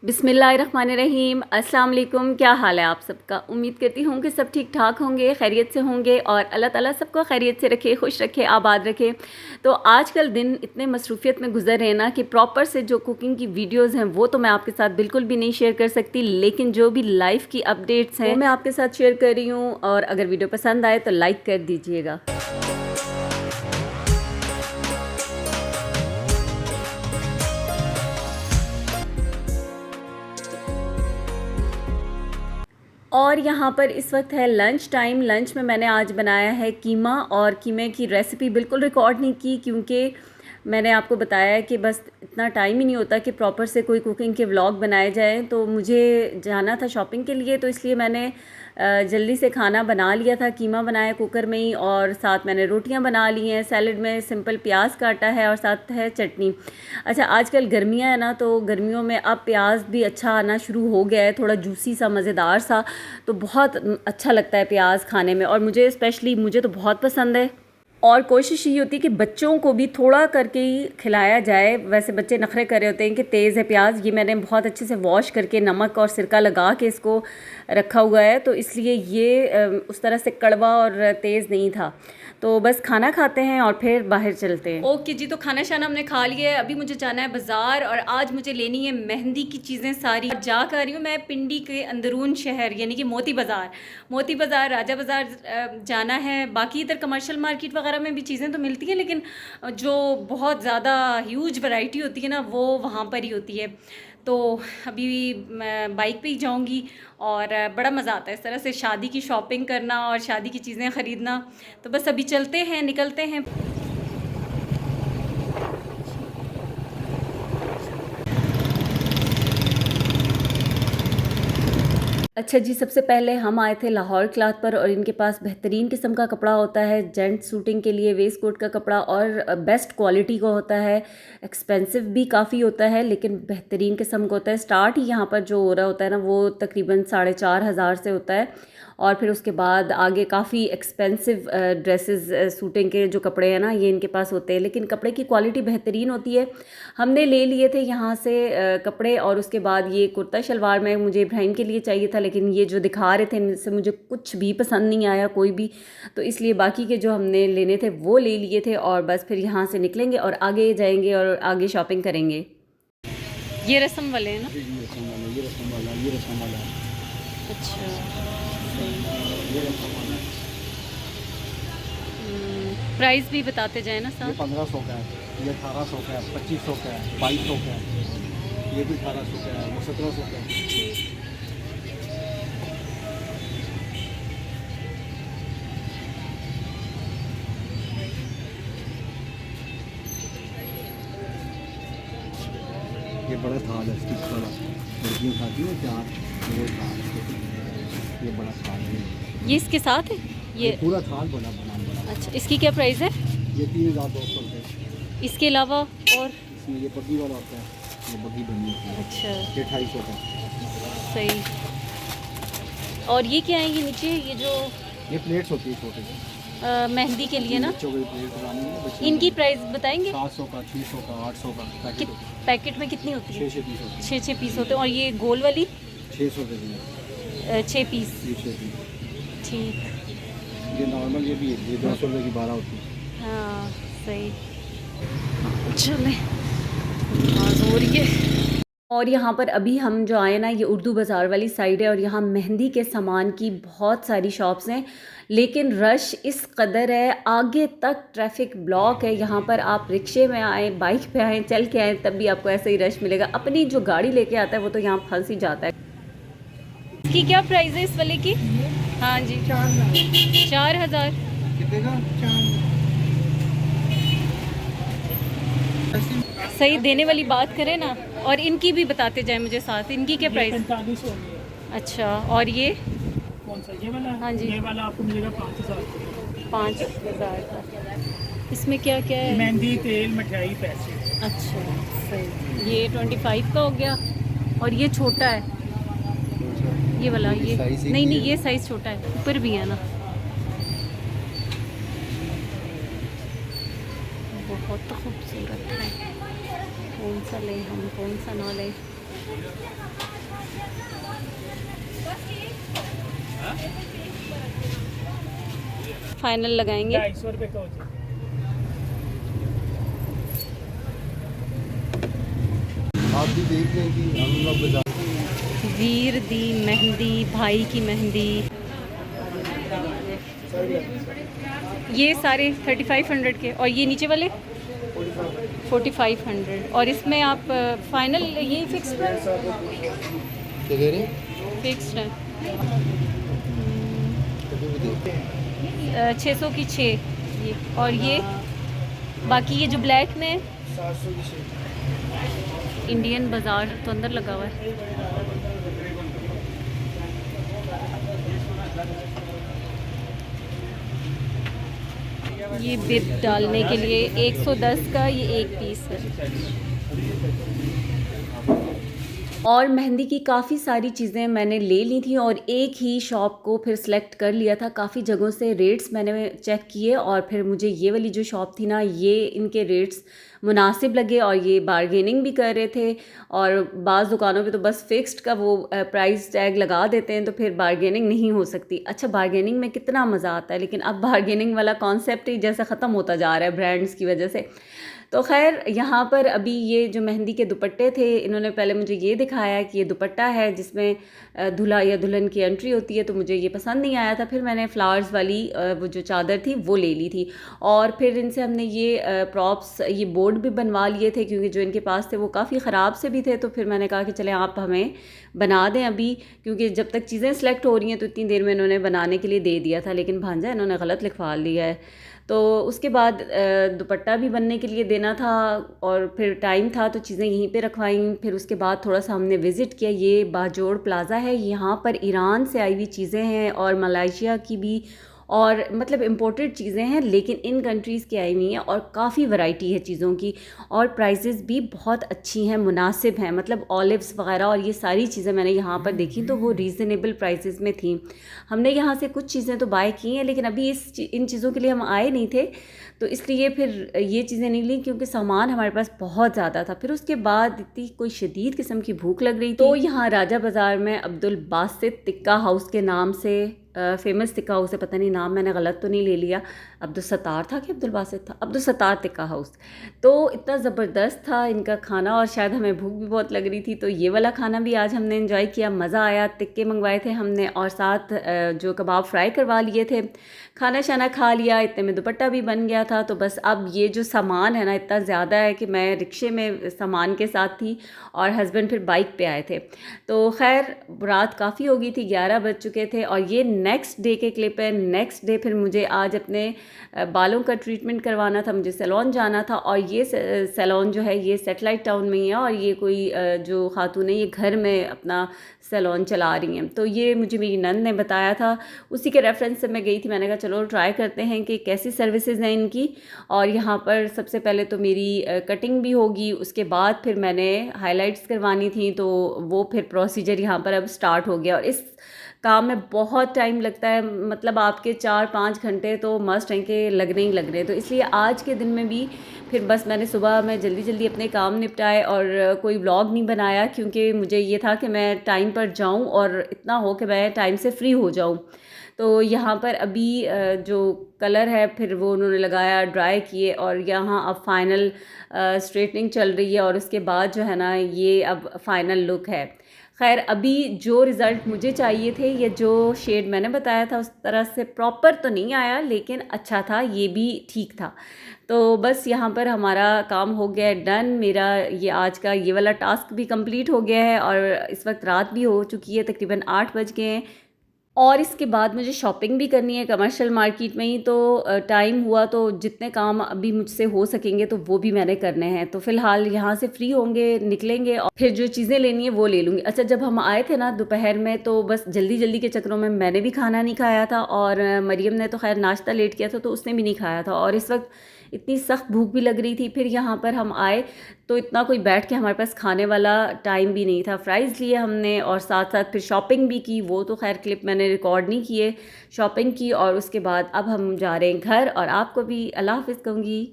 बिस्मिल्लाहिर्रहमानिर्रहीम। अस्सलाम वालेकुम। क्या हाल है आप सबका? उम्मीद करती हूँ कि सब ठीक ठाक होंगे, खैरियत से होंगे और अल्लाह ताला सबको खैरियत से रखे, खुश रखे, आबाद रखे। तो आजकल दिन इतने मसरूफ़ियत में गुजर रहे हैं ना कि प्रॉपर से जो कुकिंग की वीडियोज़ हैं वो तो मैं आपके साथ बिल्कुल भी नहीं शेयर कर सकती, लेकिन जो भी लाइफ़ की अपडेट्स हैं वो मैं आपके साथ शेयर कर रही हूँ। और अगर वीडियो पसंद आए तो लाइक कर दीजिएगा। और यहाँ पर इस वक्त है लंच टाइम। लंच में मैंने आज बनाया है कीमा, और कीमे की रेसिपी बिल्कुल रिकॉर्ड नहीं की क्योंकि मैंने आपको बताया है कि बस इतना टाइम ही नहीं होता कि प्रॉपर से कोई कुकिंग के व्लॉग बनाए जाएँ। तो मुझे जाना था शॉपिंग के लिए, तो इसलिए मैंने जल्दी से खाना बना लिया था। कीमा बनाया कुकर में ही, और साथ मैंने रोटियां बना ली हैं। सैलड में सिंपल प्याज काटा है और साथ है चटनी। अच्छा, आजकल गर्मियां है ना, तो गर्मियों में अब प्याज भी अच्छा आना शुरू हो गया है, थोड़ा जूसी सा, मज़ेदार सा। तो बहुत अच्छा लगता है प्याज खाने में, और मुझे तो बहुत पसंद है। और कोशिश ये होती है कि बच्चों को भी थोड़ा करके ही खिलाया जाए। वैसे बच्चे नखरे कर रहे होते हैं कि तेज़ है प्याज। ये मैंने बहुत अच्छे से वॉश करके नमक और सिरका लगा के इसको रखा हुआ है, तो इसलिए ये उस तरह से कड़वा और तेज़ नहीं था। तो बस खाना खाते हैं और फिर बाहर चलते हैं। ओके जी, तो खाना शाना हमने खा लिया है। अभी मुझे जाना है बाज़ार, और आज मुझे लेनी है मेहंदी की चीज़ें सारी। जा कर रही हूँ मैं पिंडी के अंदरून शहर, यानी कि मोती बाज़ार, राजा बाज़ार जाना है। बाकी इधर कमर्शियल मार्केट वगैरह में भी चीज़ें तो मिलती हैं, लेकिन जो बहुत ज़्यादा ह्यूज वैरायटी होती है ना, वो वहाँ पर ही होती है। तो अभी मैं बाइक पे ही जाऊँगी, और बड़ा मज़ा आता है इस तरह से शादी की शॉपिंग करना और शादी की चीज़ें ख़रीदना। तो बस अभी चलते हैं, निकलते हैं। अच्छा जी, सबसे पहले हम आए थे लाहौर क्लॉथ पर, और इनके पास बेहतरीन किस्म का कपड़ा होता है जेंट्स सूटिंग के लिए, वेस्ट कोट का कपड़ा, और बेस्ट क्वालिटी का होता है। एक्सपेंसिव भी काफ़ी होता है, लेकिन बेहतरीन किस्म का होता है। स्टार्ट ही यहाँ पर जो हो रहा होता है ना, वो तकरीबन 4,500 से होता है, और फिर उसके बाद आगे काफ़ी एक्सपेंसिव ड्रेसेस सूटिंग के जो कपड़े हैं ना, ये इनके पास होते हैं, लेकिन कपड़े की क्वालिटी बेहतरीन होती है। हमने ले लिए थे यहाँ से कपड़े, और उसके बाद ये कुर्ता शलवार में मुझे इब्राहिम के लिए चाहिए था, लेकिन ये जो दिखा रहे थे इनसे मुझे कुछ भी पसंद नहीं आया, कोई भी। तो इसलिए बाकी के जो हमने लेने थे वो ले लिए थे, और बस फिर यहाँ से निकलेंगे और आगे जाएंगे और आगे शॉपिंग करेंगे। ये रस्म वाले हैं ना? ये रस्म वाला, ये रस्म वाला, ये रस्म वाला। अच्छा, ये रस्म वाला। प्राइस भी बताते जाए ना ये साहब। 1500 का है, ये 1800 का है, 2500 का है, 2200 का है, ये भी 1800 का है, वो 1700 का है। ये बड़ा थाल है, स्टिक वाला, लड़कियाँ खाती हैं चार, वो थाल है। ये बड़ा थाल है, ये इसके साथ है ये? पूरा थाल बड़ा बना बड़ा। अच्छा, इसकी क्या प्राइस है? ये 3200 रुपये। इसके अलावा और? इसमें ये बग्गी वाला होता है, ये बग्गी बनी होती है। अच्छा, ये 250 का। सही। और ये क्या है ये नीचे, ये जो ये प्लेट्स होती है छोटे से, मेहंदी के लिए ना? बच्चों की प्लेट बनानी है, बच्चे इनकी प्राइस बताएंगे? 700 का, 600 का, 800 का पैकेट होता है। पैकेट में कितनी होती है? 6 पीस होते हैं। 6 पीस होते हैं। और ये गोल वाली? 600 के दिए, 6 पीस। ये 6 पीस। ठीक। ये नॉर्मल ये भी है, ये 200 रुपये की 12 होती है। हाँ, सही। चले, हो रही है। और यहाँ पर अभी हम जो आए ना, ये उर्दू बाज़ार वाली साइड है, और यहाँ मेहंदी के सामान की बहुत सारी शॉप्स हैं, लेकिन रश इस कदर है, आगे तक ट्रैफिक ब्लॉक है। यहाँ पर आप रिक्शे में आए, बाइक पे आए, चल के आए, तब भी आपको ऐसे ही रश मिलेगा। अपनी जो गाड़ी लेके आता है वो तो यहाँ फंस ही जाता है। इसकी क्या प्राइस है इस वाले की? हाँ जी, 4,000। कितने का? सही देने वाली बात करें ना। और इनकी भी बताते जाए मुझे साथ, इनकी क्या प्राइस? 4500। अच्छा, और ये कौन सा, ये वाला? हाँ जी, ये वाला आपको मिलेगा 5000। 5,000 का। इसमें क्या क्या है? मेहंदी, तेल, मिठाई, पैसे। अच्छा, सही। ये 25 का हो गया। और ये छोटा है, ये वाला, ये नहीं नहीं, ये साइज़ छोटा है, ऊपर भी है ना। बहुत खूबसूरत है। कौन सा ले हम, कौन सा ना ले? फाइनल लगाएंगे। 250 रुपये का हो जाए। आप भी देख लें कि हम लोग बाजार वीर दी मेहंदी, भाई की मेहंदी, ये सारे 3500 के, और ये नीचे वाले 4500। और इसमें आप फाइनल ये फिक्स्ड प्राइस क्या कह रहे हैं? फिक्स्ड है 600 की 6 ये, और ये बाकी ये जो ब्लैक में 700 की शेप। इंडियन बाज़ार तो अंदर लगा हुआ है। ये बिप डालने के लिए 110 का ये एक पीस है। और मेहंदी की काफ़ी सारी चीज़ें मैंने ले ली थी और एक ही शॉप को फिर सेलेक्ट कर लिया था। काफ़ी जगहों से रेट्स मैंने चेक किए और फिर मुझे ये वाली जो शॉप थी ना, ये इनके रेट्स मुनासिब लगे और ये बारगेनिंग भी कर रहे थे। और बाज़ दुकानों पे तो बस फिक्स्ड का वो प्राइस टैग लगा देते हैं, तो फिर बारगेनिंग नहीं हो सकती। अच्छा, बारगेनिंग में कितना मज़ा आता है, लेकिन अब बारगेनिंग वाला कॉन्सेप्ट ही जैसे ख़त्म होता जा रहा है ब्रांड्स की वजह से। तो खैर, यहाँ पर अभी ये जो मेहंदी के दुपट्टे थे, इन्होंने पहले मुझे ये दिखाया कि ये दुपट्टा है जिसमें दूल्हा या दुल्हन की एंट्री होती है, तो मुझे ये पसंद नहीं आया था। फिर मैंने फ्लावर्स वाली वो जो चादर थी वो ले ली थी। और फिर इनसे हमने ये प्रॉप्स, ये बोर्ड भी बनवा लिए थे, क्योंकि जो इनके पास थे वो काफ़ी ख़राब से भी थे। तो फिर मैंने कहा कि चलें आप हमें बना दें अभी, क्योंकि जब तक चीज़ें सेलेक्ट हो रही हैं तो इतनी देर में इन्होंने बनाने के लिए दे दिया था, लेकिन भांजा इन्होंने गलत लिखवा लिया है। तो उसके बाद दुपट्टा भी बनने के लिए देना था और फिर टाइम था तो चीज़ें यहीं पे रखवाई। फिर उसके बाद थोड़ा सा हमने विज़िट किया। ये बाजोड़ प्लाज़ा है, यहाँ पर ईरान से आई हुई चीज़ें हैं और मलेशिया की भी, और मतलब इम्पोर्टेड चीज़ें हैं, लेकिन इन कंट्रीज़ की आई हुई हैं और काफ़ी वैरायटी है चीज़ों की, और प्राइसेस भी बहुत अच्छी हैं, मुनासिब हैं। मतलब ऑलिव्स वगैरह और ये सारी चीज़ें मैंने यहाँ पर देखी तो वो रीज़नेबल प्राइसेस में थी। हमने यहाँ से कुछ चीज़ें तो बाय की हैं, लेकिन अभी इन चीज़ों के लिए हम आए नहीं थे, तो इसलिए फिर ये चीज़ें नहीं ली, क्योंकि सामान हमारे पास बहुत ज़्यादा था। फिर उसके बाद इतनी कोई शदीद किस्म की भूख लग रही थी, तो यहाँ राजा बाज़ार में अब्दुल बासित टिक्का हाउस के नाम से फेमस टिक्का हाउस है, पता नहीं नाम मैंने गलत तो नहीं ले लिया, अब्दुल सत्तार था कि अब्दुल बासित था, अब्दुल सत्तार टिक्का हाउस। तो इतना ज़बरदस्त था इनका खाना, और शायद हमें भूख भी बहुत लग रही थी, तो ये वाला खाना भी आज हमने एंजॉय किया, मज़ा आया। टिक्के मंगवाए थे हमने और साथ जो कबाब फ्राई करवा लिए थे। खाना शाना खा लिया, इतने में दुपट्टा भी बन गया था। तो बस अब ये जो सामान है ना, इतना ज़्यादा है कि मैं रिक्शे में सामान के साथ थी और हस्बैंड फिर बाइक पे आए थे। तो खैर, रात काफ़ी हो गई थी, 11 बज चुके थे। और ये नेक्स्ट डे के क्लिप है। नेक्स्ट डे फिर मुझे आज अपने बालों का ट्रीटमेंट करवाना था, मुझे सैलून जाना था। और ये सैलून जो है ये सैटेलाइट टाउन में ही है, और ये कोई जो खातून है ये घर में अपना सैलून चला रही हैं। तो ये मुझे मेरी नंद ने बताया था, उसी के रेफरेंस से मैं गई थी। मैंने कहा चलो ट्राई करते हैं कि कैसी सर्विसेज हैं इनकी। और यहाँ पर सबसे पहले तो मेरी कटिंग भी होगी, उसके बाद फिर मैंने हाइलाइट्स करवानी थी, तो वो फिर प्रोसीजर यहाँ पर अब स्टार्ट हो गया। और इस काम में बहुत टाइम लगता है, मतलब आपके 4-5 घंटे तो मस्ट हैं कि लगने ही लगने। तो इसलिए आज के दिन में भी फिर बस मैंने सुबह में जल्दी जल्दी अपने काम निपटाए और कोई व्लॉग नहीं बनाया, क्योंकि मुझे ये था कि मैं टाइम पर जाऊं और इतना हो कि मैं टाइम से फ्री हो जाऊं। तो यहाँ पर अभी जो कलर है फिर वो उन्होंने लगाया, ड्राई किए, और यहाँ अब फाइनल स्ट्रेटनिंग चल रही है। और उसके बाद जो है ना, ये अब फाइनल लुक है। खैर, अभी जो रिज़ल्ट मुझे चाहिए थे, या जो शेड मैंने बताया था, उस तरह से प्रॉपर तो नहीं आया, लेकिन अच्छा था, ये भी ठीक था। तो बस यहाँ पर हमारा काम हो गया है डन। मेरा ये आज का ये वाला टास्क भी कंप्लीट हो गया है, और इस वक्त रात भी हो चुकी है, तकरीबन 8 बज गए हैं। और इसके बाद मुझे शॉपिंग भी करनी है कमर्शियल मार्केट में ही। तो टाइम हुआ तो जितने काम अभी मुझसे हो सकेंगे तो वो भी मैंने करने हैं। तो फ़िलहाल यहाँ से फ्री होंगे, निकलेंगे, और फिर जो चीज़ें लेनी है वो ले लूँगी। अच्छा, जब हम आए थे ना दोपहर में, तो बस जल्दी जल्दी के चक्करों में मैंने भी खाना नहीं खाया था, और मरियम ने तो खैर नाश्ता लेट किया था तो उसने भी नहीं खाया था। और इस वक्त इतनी सख्त भूख भी लग रही थी। फिर यहाँ पर हम आए तो इतना कोई बैठ के हमारे पास खाने वाला टाइम भी नहीं था। फ्राइज़ लिए हमने और साथ साथ फिर शॉपिंग भी की। वो तो खैर क्लिप मैंने रिकॉर्ड नहीं किए, शॉपिंग की। और उसके बाद अब हम जा रहे हैं घर, और आपको भी अल्लाह हाफ़िज़ कहूँगी।